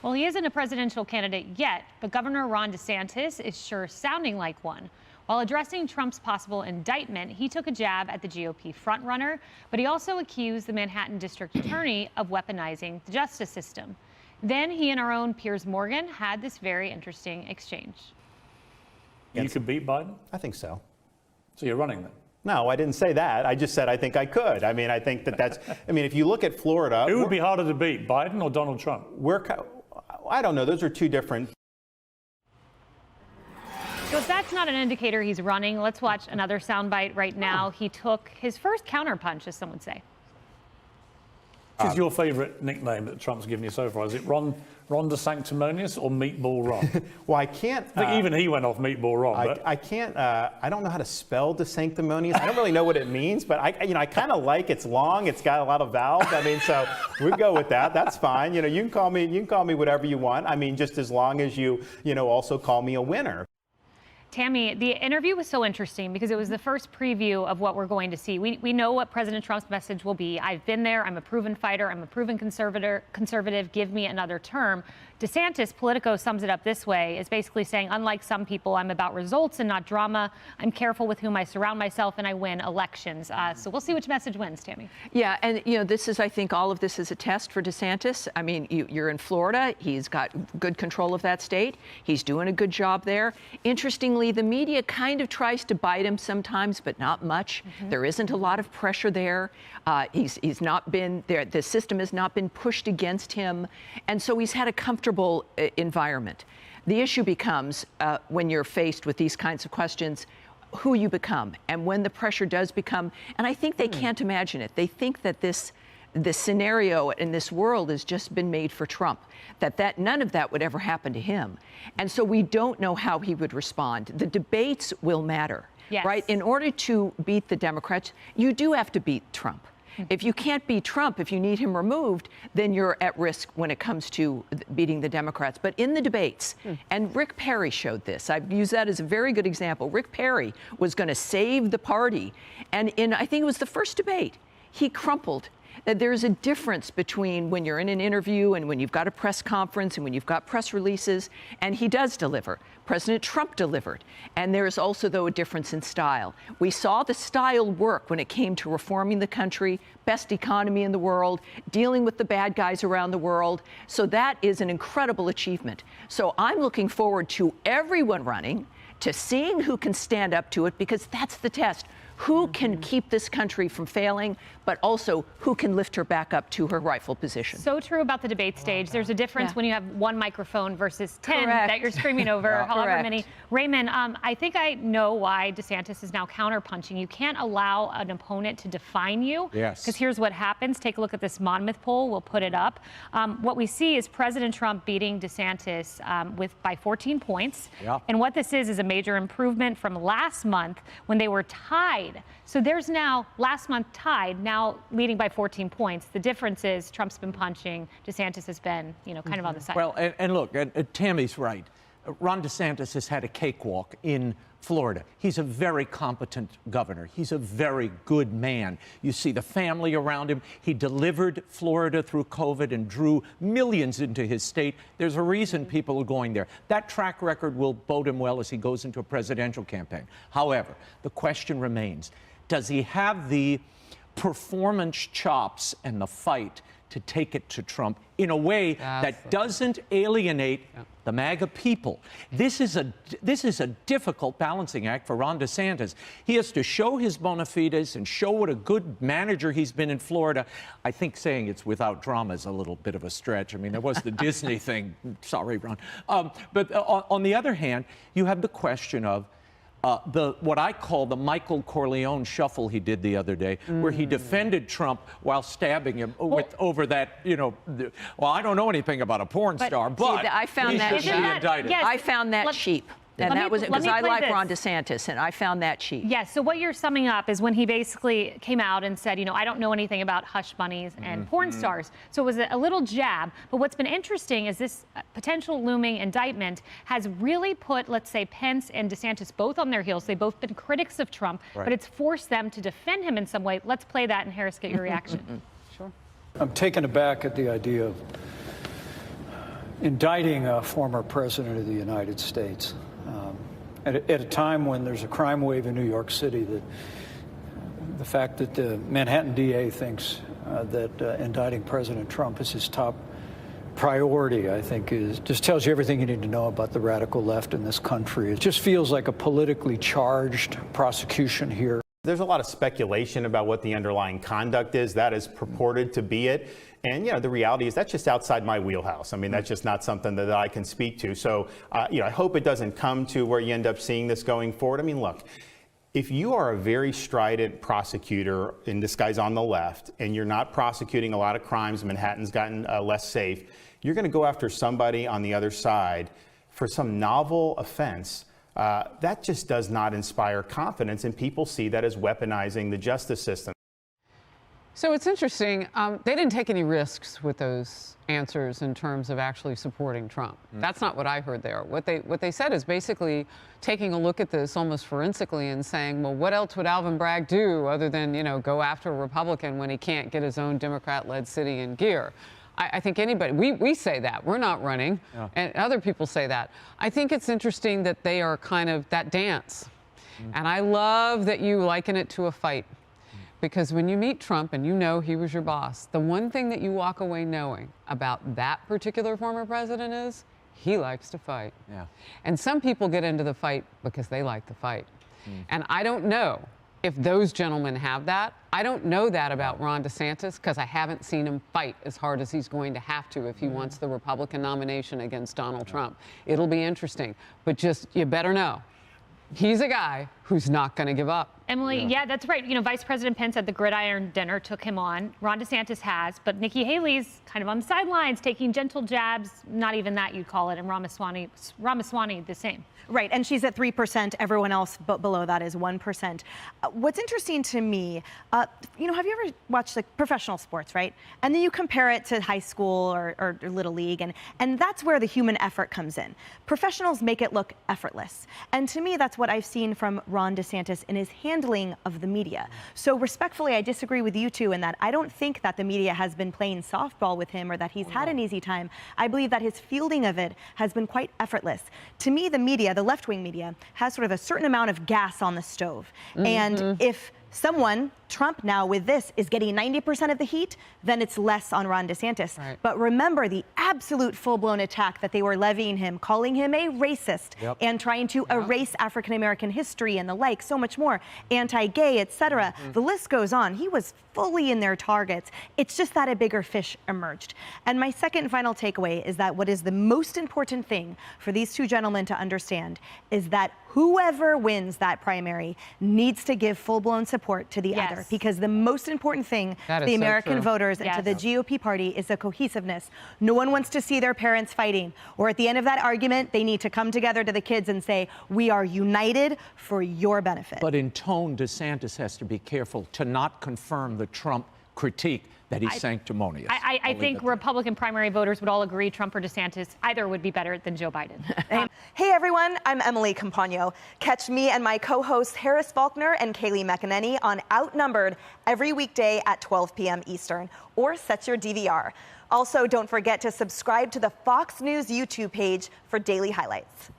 Well, he isn't a presidential candidate yet, but Governor Ron DeSantis is sure sounding like one. While addressing Trump's possible indictment, he took a jab at the GOP frontrunner, but he also accused the Manhattan district attorney of weaponizing the justice system. Then he and our own Piers Morgan had this very interesting exchange. You could beat Biden? I think so. So you're running then? No, I didn't say that. I just said I think I could. I mean, I think that's, I mean, if you look at Florida. Who would be harder to beat, Biden or Donald Trump? I don't know. Those are two different. So if that's not an indicator he's running, let's watch another soundbite right now. He took his first counterpunch, as some would say. Which is your favorite nickname that Trump's given you so far? Is it Ron the Sanctimonious or Meatball Ron? Well, I can't. I think even he went off Meatball Ron. I can't. I don't know how to spell the Sanctimonious. I don't really know what it means, but I kind of like it's long. It's got a lot of vowels. I mean, so we go with that. That's fine. You can call me whatever you want. I mean, just as long as you also call me a winner. Tammy, the interview was so interesting because it was the first preview of what we're going to see. We know what President Trump's message will be. I've been there. I'm a proven fighter. I'm a proven conservative. Give me another term. DeSantis, Politico, sums it up this way. It's basically saying, unlike some people, I'm about results and not drama. I'm careful with whom I surround myself, and I win elections. So we'll see which message wins, Tammy. Yeah, and, this is, I think, all of this is a test for DeSantis. I mean, you're in Florida. He's got good control of that state. He's doing a good job there. Interestingly, the media kind of tries to bite him sometimes, but not much. There isn't a lot of pressure there. He's not been there. The system has not been pushed against him. And so he's had a comfortable environment. The issue becomes when you're faced with these kinds of questions, who you become. And when the pressure does become, and I think they can't imagine it. They think that this scenario in this world has just been made for Trump, that none of that would ever happen to him. And so we don't know how he would respond. The debates will matter, right? In order to beat the Democrats, you do have to beat Trump. If you can't beat Trump, if you need him removed, then you're at risk when it comes to beating the Democrats. But in the debates, and Rick Perry showed this, I've used that as a very good example. Rick Perry was going to save the party. And I think it was the first debate, he crumpled. There's a difference between when you're in an interview and when you've got a press conference and when you've got press releases, and he does deliver. President Trump delivered. And there is also, though, a difference in style. We saw the style work when it came to reforming the country, best economy in the world, dealing with the bad guys around the world. So that is an incredible achievement. So I'm looking forward to everyone running, to seeing who can stand up to it, because that's the test. Who can keep this country from failing, but also who can lift her back up to her rightful position? So true about the debate stage. There's a difference when you have one microphone versus 10 that you're screaming over, however many. Raymond, I think I know why DeSantis is now counterpunching. You can't allow an opponent to define you. Yes. Because here's what happens. Take a look at this Monmouth poll. We'll put it up. What we see is President Trump beating DeSantis by 14 points. Yeah. And what this is a major improvement from last month when they were tied. So there's now, last month tied, now leading by 14 points. The difference is Trump's been punching, DeSantis has been, kind of on the side. Well, and look, Tammy's right. Ron DeSantis has had a cakewalk in Florida. He's a very competent governor. He's a very good man. You see the family around him. He delivered Florida through COVID and drew millions into his state. There's a reason people are going there. That track record will bode him well as he goes into a presidential campaign. However, the question remains, does he have the performance chops and the fight to take it to Trump in a way that doesn't alienate the MAGA people? This is a difficult balancing act for Ron DeSantis. He has to show his bona fides and show what a good manager he's been in Florida. I think saying it's without drama is a little bit of a stretch. I mean, there was the Disney thing. Sorry, Ron. But on the other hand, you have the question of what I call the Michael Corleone shuffle he did the other day, where he defended Trump while stabbing him over that, well, I don't know anything about a porn star, but I found he that should be indicted. I found that cheap. And that was because I like Ron DeSantis, and I found that cheap. Yes, so what you're summing up is when he basically came out and said, I don't know anything about hush bunnies and porn stars. So it was a little jab. But what's been interesting is this potential looming indictment has really put, let's say, Pence and DeSantis both on their heels. They've both been critics of Trump, but it's forced them to defend him in some way. Let's play that, and Harris, get your reaction. Sure. I'm taken aback at the idea of indicting a former president of the United States at a time when there's a crime wave in New York City, that the fact that the Manhattan DA thinks that indicting President Trump is his top priority, I think, just tells you everything you need to know about the radical left in this country. It just feels like a politically charged prosecution here. There's a lot of speculation about what the underlying conduct is. That is purported to be it. And, the reality is that's just outside my wheelhouse. I mean, that's just not something that I can speak to. So, I hope it doesn't come to where you end up seeing this going forward. I mean, look, if you are a very strident prosecutor, in this guy's on the left, and you're not prosecuting a lot of crimes, Manhattan's gotten less safe, you're going to go after somebody on the other side for some novel offense. That just does not inspire confidence, and people see that as weaponizing the justice system. So it's interesting. They didn't take any risks with those answers in terms of actually supporting Trump. That's not what I heard there. What they said is basically taking a look at this almost forensically and saying, well, what else would Alvin Bragg do other than, go after a Republican when he can't get his own Democrat-led city in gear? I think anybody, we say that. We're not running. Yeah. And other people say that. I think it's interesting that they are kind of that dance. And I love that you liken it to a fight. Because when you meet Trump and he was your boss, the one thing that you walk away knowing about that particular former president is he likes to fight. Yeah. And some people get into the fight because they like the fight. And I don't know if those gentlemen have that. I don't know that about Ron DeSantis because I haven't seen him fight as hard as he's going to have to if he wants the Republican nomination against Donald Trump. It'll be interesting. But just, you better know, he's a guy who's not going to give up. Emily, yeah, that's right. Vice President Pence at the Gridiron dinner took him on. Ron DeSantis has, but Nikki Haley's kind of on the sidelines, taking gentle jabs. Not even that, you'd call it. And Ramaswamy the same. Right, and she's at 3%. Everyone else below that is 1%. What's interesting to me, have you ever watched professional sports, right? And then you compare it to high school or Little League, and that's where the human effort comes in. Professionals make it look effortless. And to me, that's what I've seen from Ron DeSantis in his handling of the media. So respectfully, I disagree with you two in that I don't think that the media has been playing softball with him or that he's had an easy time. I believe that his fielding of it has been quite effortless. To me, the media, the left-wing media, has sort of a certain amount of gas on the stove. And if someone, Trump now with this, is getting 90% of the heat, then it's less on Ron DeSantis. Right. But remember the absolute full-blown attack that they were levying him, calling him a racist and trying to erase African-American history and the like, so much more, anti-gay, etc. The list goes on. He was fully in their targets. It's just that a bigger fish emerged. And my second and final takeaway is that what is the most important thing for these two gentlemen to understand is that whoever wins that primary needs to give full-blown support to the other, because the most important thing to the American voters and to the GOP party is the cohesiveness. No one wants to see their parents fighting, or at the end of that argument, they need to come together to the kids and say, we are united for your benefit. But in tone, DeSantis has to be careful to not confirm the Trump critique that he's sanctimonious. I think Republican primary voters would all agree Trump or DeSantis, either would be better than Joe Biden. Hey everyone, I'm Emily Campagno. Catch me and my co-hosts Harris Faulkner and Kaylee McEnany on Outnumbered every weekday at 12 p.m. Eastern, or set your DVR. Also, don't forget to subscribe to the Fox News YouTube page for daily highlights.